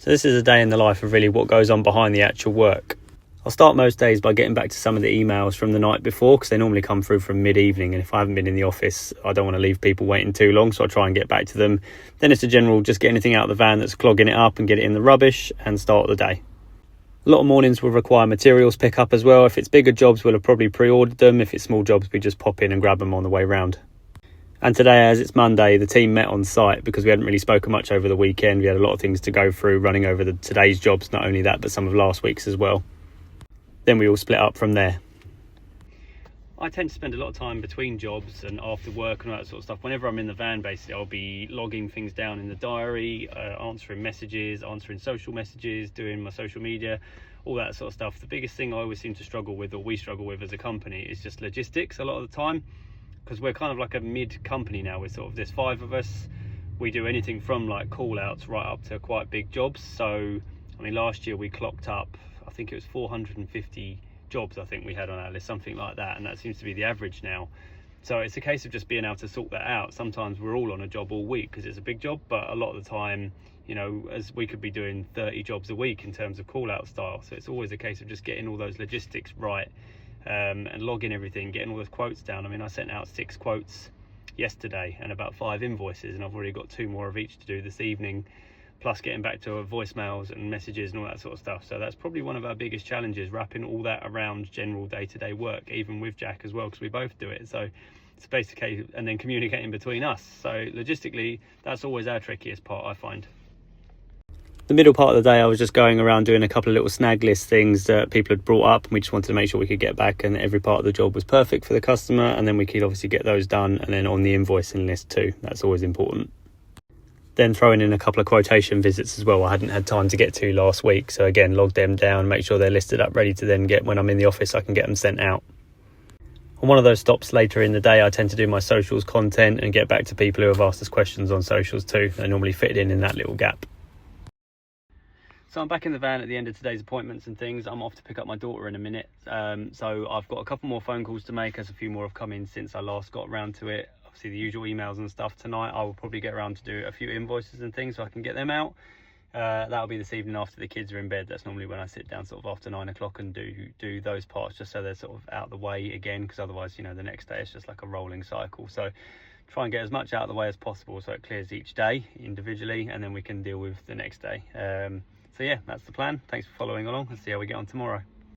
So this is a day in the life of really what goes on behind the actual work. I'll start most days by getting back to some of the emails from the night before, because they normally come through from mid-evening, and if I haven't been in the office I don't want to leave people waiting too long, so I try and get back to them. Then it's a general just get anything out of the van that's clogging it up and get it in the rubbish and start the day. A lot of mornings will require materials pick up as well. If it's bigger jobs we'll have probably pre-ordered them. If it's small jobs we just pop in and grab them on the way round. And today, as it's Monday, the team met on site because we hadn't really spoken much over the weekend. We had a lot of things to go through, running over today's jobs, not only that, but some of last week's as well. Then we all split up from there. I tend to spend a lot of time between jobs and after work and all that sort of stuff. Whenever I'm in the van, basically, I'll be logging things down in the diary, answering messages, answering social messages, doing my social media, all that sort of stuff. The biggest thing I always seem to struggle with, or we struggle with as a company, is just logistics a lot of the time. Because we're kind of like a mid company now. There's 5 of us. We do anything from like call outs right up to quite big jobs. So I mean, last year we clocked up, I think it was 450 jobs I think we had on our list, something like that, and that seems to be the average now. So it's a case of just being able to sort that out. Sometimes we're all on a job all week because it's a big job, but a lot of the time, you know, as we could be doing 30 jobs a week in terms of call out style. So it's always a case of just getting all those logistics right. And logging everything, getting all those quotes down. I mean, I sent out 6 quotes yesterday and about 5 invoices, and I've already got 2 more of each to do this evening, plus getting back to voicemails and messages and all that sort of stuff. So that's probably one of our biggest challenges, wrapping all that around general day-to-day work, even with Jack as well, because we both do it. So it's basically, and then communicating between us. So logistically, that's always our trickiest part, I find. The middle part of the day I was just going around doing a couple of little snag list things that people had brought up, and we just wanted to make sure we could get back and every part of the job was perfect for the customer, and then we could obviously get those done, and then on the invoicing list too. That's always important. Then throwing in a couple of quotation visits as well I hadn't had time to get to last week, so again, log them down, make sure they're listed up ready to then get when I'm in the office. I can get them sent out. On one of those stops later in the day I tend to do my socials content and get back to people who have asked us questions on socials too. They normally fit in that little gap. So I'm back in the van at the end of today's appointments and things. I'm off to pick up my daughter in a minute. So I've got a couple more phone calls to make, as a few more have come in since I last got around to it. Obviously the usual emails and stuff. Tonight I will probably get around to do a few invoices and things so I can get them out. That'll be this evening after the kids are in bed. That's normally when I sit down sort of after 9 o'clock and do those parts, just so they're sort of out of the way again, because otherwise, you know, the next day it's just like a rolling cycle. So try and get as much out of the way as possible so it clears each day individually, and then we can deal with the next day. So yeah, that's the plan. Thanks for following along. Let's see how we get on tomorrow.